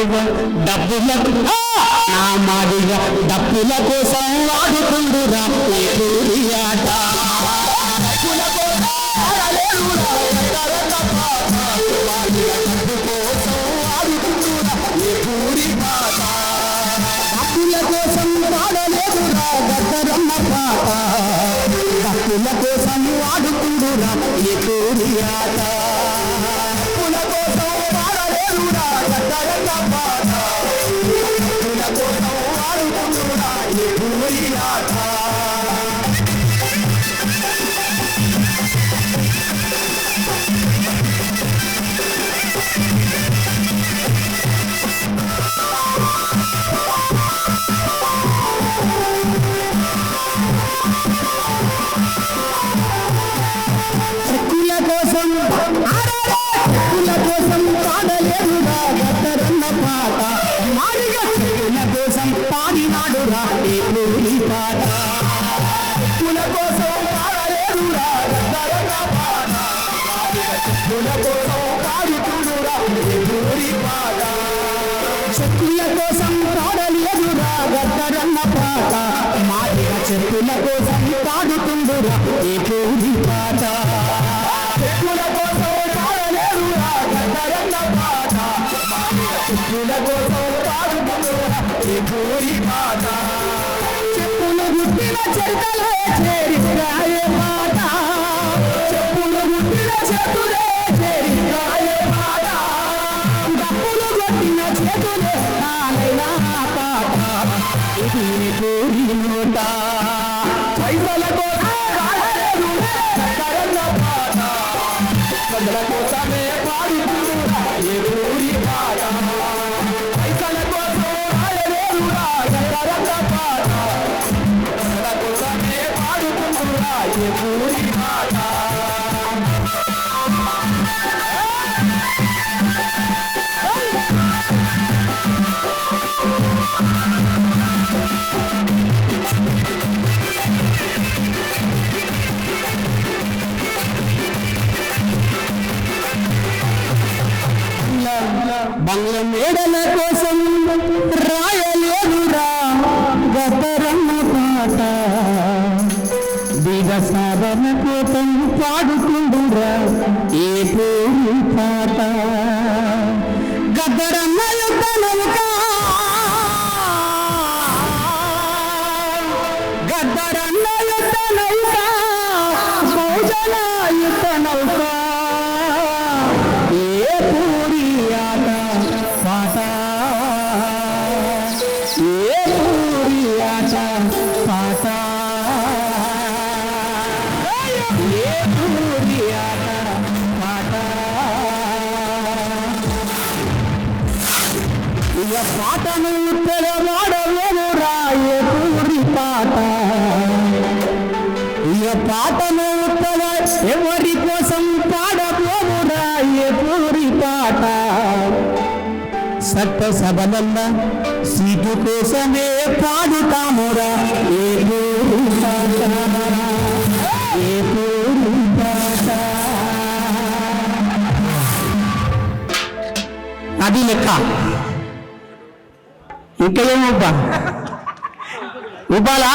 మాదిగా డబ్బులకు నా మాదిగా డబ్బుల కోసం వాడుకుండురా ఈ పూరి ఆట డబ్బుల కోసం వాడలేదురా గద్దరమ్మ పాట డబ్బుల కోసం వాడుకుండురా ఈ పూరి ఆట డబ్బుల కోసం వాడలేదురా గద్దరమ్మ పాట డబ్బుల కోసం వాడుకుండురా ఈ పూరి ఆట చెక్కుల కోసం పాడలేదురా గద్దరన్న పాట మాడిగా చెక్కుల కోసం పాడినాడురా ఈ పూరి పాట చెక్కుల కోసం పాడలేదురా గద్దరన్న పాట చెక్కుల కోసం పాడుతుడురా ఈ పూరి పాట చెక్కుల కోసం పాడలేదురా గద్దరన్న పాట మాడిగా చెక్కుల కోసం పాడుతుండురా ఈ పూరి పాట చెక్కుల కోసం పాడలేదురా గద్దరన్న పాట చెక్కుల కోసం పాడుతుండురా ఈ పూరి పాట చెప్పులు గుట్టిన చెరుకలే చేరిరాయే మాట చెప్పులు గుట్టిన చేతులే చేరిరాయే మాట డప్పులు కొట్టిన చేతులే నాలైనా పాట ఇది పూరి నోట పైసల కోసం గద్దరన్న పాట ప్రజల కోసమే పాడుతుండురా ఈ పూరి పాట పైసల కోసం రాయలేదురా గద్దరన్న పాట ప్రజల కోసమే పాడుతుండురా ఈ పూరి పాట బంగ్ల మేడల కోసం రాయలేదురా గద్దరన్న పాట దిగ సాధన కోసం పాడుతుండురా ఏ పూరి పాట గద్దరన్న యుద్ధ నౌక గద్దరన్న యుద్ధ నౌక భోజన యుద్ధ నౌక ఏ పూరి ఆట పాట ఏ పూరి ఆట పాట ఏ పూరి ఆట పాట ఇక పాటను తెలవాడలేదురా ఏ పూరి పాట ఇక పాటను ఎవరి కోసం పాడబోవురా ఏ పూరి పాట సత్య సభలల్ల సీటు కోసమే పాడుతామురా ఏ పూరి పాట ఏ పూరి పాట అది లెక్క ఇంకా ఏమబ్బా ఉబ్బాలా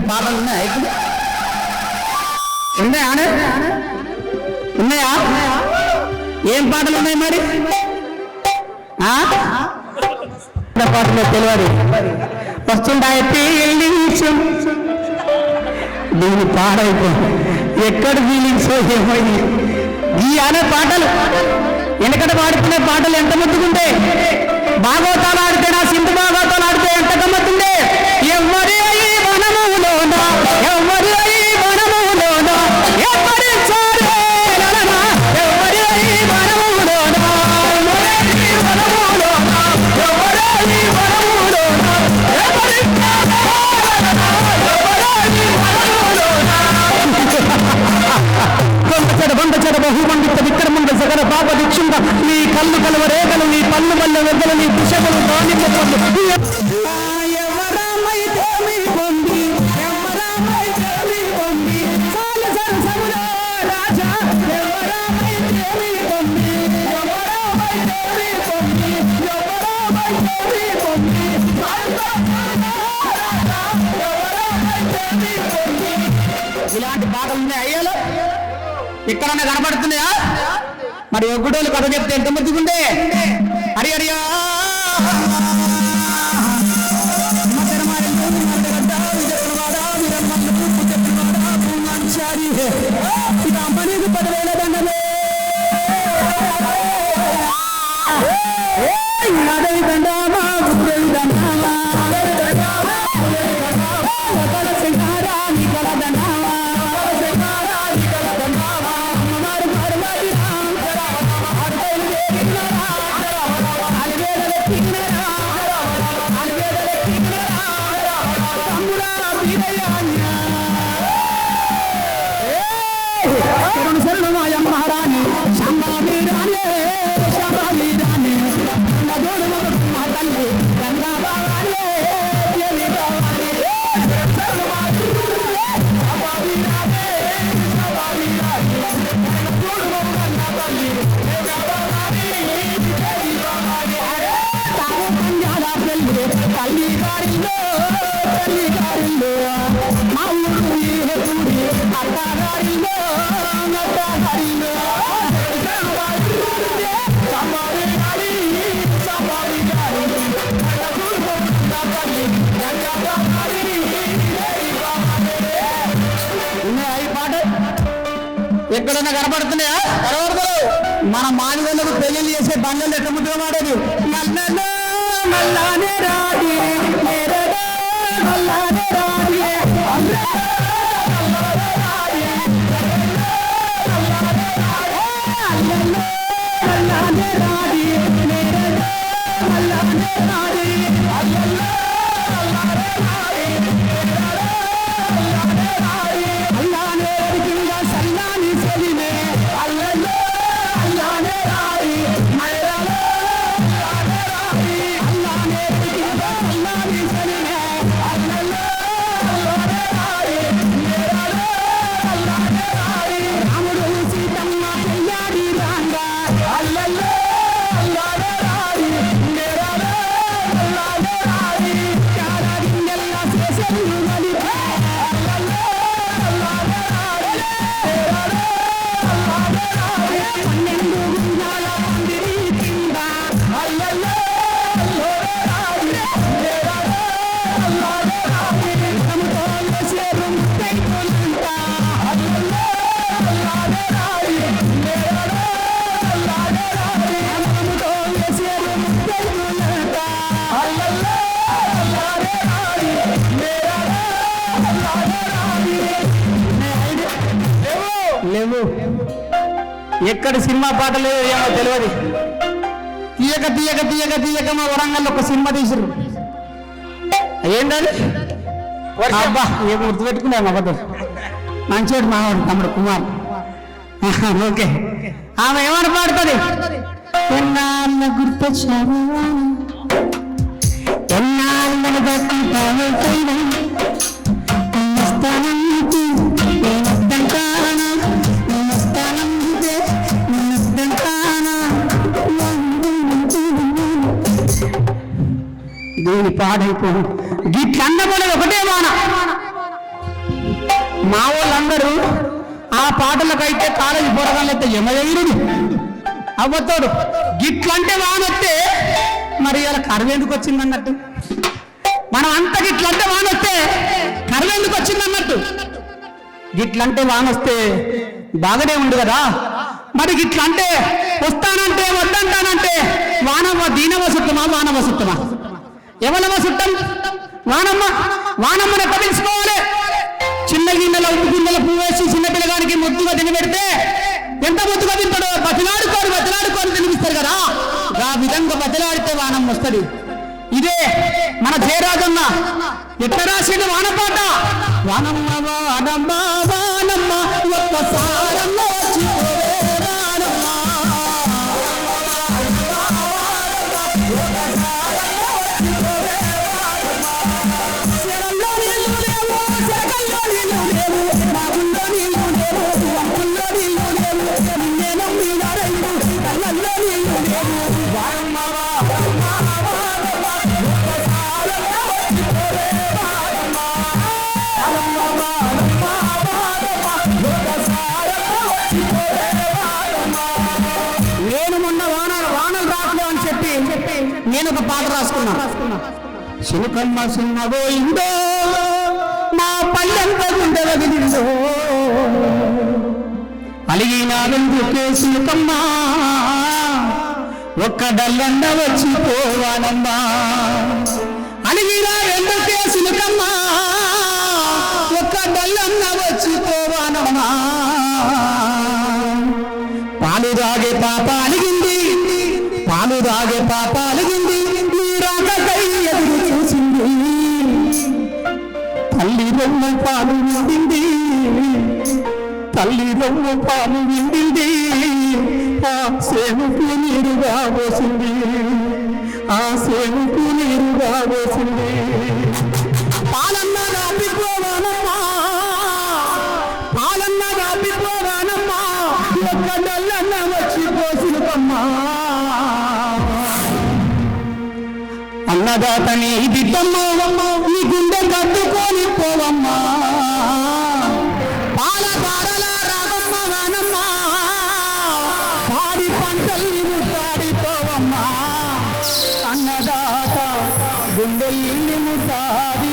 పాటలు ఉన్నాయా ఇక్కడ? ఉన్నాయా? ఏం పాటలు ఉన్నాయి మరి? పాటలు తెలియదు. వస్తుంటాయి ఫీలింగ్స్, దీని పాడైపో ఎక్కడ ఫీలింగ్స్ ఏమైంది ఈ అనే పాటలు. వెనకట పాడుకునే పాటలు ఎంత ముద్దుకుంటే, భాగవతాలు ఆడితే, నా సింధు భాగవతాలు ఆడితే ఎంత గమ్మత్తుండే. ఎవరి వనములోన ఎవరి వనములోన ఎవరి బహుమండిత విక్రమండ సగర పాప దీక్షుండ నీ కళ్ళు కలువ రేగలు, నీ పళ్ళు వల్ల వెగ్గలు, నీ కుషములు దానిమ్మ పళ్ళు. ఇలాంటి పాటలు ఉన్నాయి అయ్యాలో ఇక్కడన్నా కనపడుతున్నాయా? మరి ఒగ్గుడోళ్ళు కథ చెప్తే ఎంత ముద్దుకుండే. హరి హరియా పదవేల దండలే దండామా దండామా మహారాణి శాంబాబీ రాణి శాంబాబీ రాణి మా తల్లి గంగా బావాణి దేవి బావాణి శాంబాబీ రాణి శాంబాబీ రాణి తల్లి గంగా బావాణి దేవి బావాణి తావు పంజాల పెళ్ళి తల్లి గారిలో తల్లి గారిలో మా ఊరు హెతుడి అత్త గారిలో ఎక్కడన్నా కనపడుతున్నాయా? మన మాదిగోళ్ళకు పెళ్లి చేసే బండ్లు ఎట్లా ముద్దుగా మాడేది. మల్లనే రాడి మల్లనే రాడి లేవు. ఎక్కడ సినిమా పాటలు ఏమో తెలియదు. తీయక తీయక తీయక తీయక మా వరంగల్లో ఒక సినిమా తీసిరు. ఏంటది? అబ్బా ఏం గుర్తుపెట్టుకున్నాను అబద్ధం. మంచివాడు మావాడు తమ్ముడు కుమార్. ఓకే, ఆమె ఏమని పాడుతుంది? ఎన్నాళ్ళ గుర్తొచ్చావు ఎన్నాళ్ళని బతుకుతావు దీని పాడైపో గిట్ల అన్నపోలేదు ఒకటే వాన మా వాళ్ళందరూ ఆ పాటలకైతే కాలేజీ పోరగాళ్ళైతే యమయరుడు అవ్వతాడు. గిట్లంటే వానొస్తే మరి ఇలా కరువు ఎందుకు వచ్చింది అన్నట్టు, మనం అంత గిట్లంటే వానొస్తే కరువు ఎందుకు వచ్చింది అన్నట్టు. గిట్లంటే వానొస్తే బాగానే ఉంది కదా, మరి గిట్లంటే వస్తానంటే వద్దంటానంటే వానమ్మ దీనవ సుత్తమా వానవ సుత్తమా? ఎవరవ సుట్టం? వానమ్మ. వానమ్మను ఎట్లా తెలుసుకోవాలి? చిన్న గిన్నెలో ఉప్పు గిన్నెలో పువ్వు వేసి చిన్న పిల్లగానికి ముద్దుగా తిని పెడితే ఎంత ముద్దుగా తింటాడో బతిలాడుకోని తినిపిస్తారు కదా, ఆ విధంగా బతిలాడితే వానం వస్తుంది. ఇదే మన జయరాజన్న ఎట్లా రాసిండు వానపాట. వానమ్మ వానమ్మ వానమ్మ ఒక్కసారమ్మ వచ్చిపోవే వానమ్మ. చెరల్లో నీళ్ళు లేవు, చెరకల్లో నీళ్ళు లేవు, బాగుల్లో నీళ్ళు లేవు, వంపుల్లో నీళ్ళు లేవు, నిన్నే నమ్మి నారైలు కళ్ళల్లో నీళ్ళు లేవు. వానమ్మ వానమ్మ వానమ్మ ఒక్కసారమ్మ వచ్చిపోవే వానమ్మ. వానమ్మ వానమ్మ వానమ్మ ఒక్కసారమ్మ వచ్చిపోవే వానమ్మ. నేను మొన్న వానలు రాట్లే అని చెప్పి నేను ఒక పాట రాసుకున్నా. చిలుకమ్మ చిన్నబోయిందో నా పల్లెంత గుండె వదిలిందో, అలిగిన వెందుకే చిలుకమ్మ ఒక్క డల్లన్న వచ్చిపోవానమ్మా. అలిగిన వెందుకే చిలుకమ్మ ఒక్క డల్లన్న వచ్చిపోవానమ్మా. పాలు తాగే పాప అలిగింది, పాలు తాగే పాప అలిగింది, నీ రాకకై ఎదురు చూసింది. తల్లి రొమ్మ పాలు విండింది, తల్లి రొమ్మ పాలు విండింది, ఆ సేముకు నీరుగా పోసింది, ఆ సేముకు నీరుగా పోసింది. పాలన్న రాపిపోవానమ్మా, పాలన్న రాపిపోవానమ్మా, ఒక్క డల్లన్న వచ్చి పోసినమ్మా. అన్నదాత నీ బిడ్డమ్మా, నీ గుండె కట్టుకొని పోవమ్మా. పాల పాడల రాగమ్మ వానమ్మ, పాడి పంటలు ముట్టాడిపోవమ్మా. అన్నదాత గుండెల్ని ముట్టాడి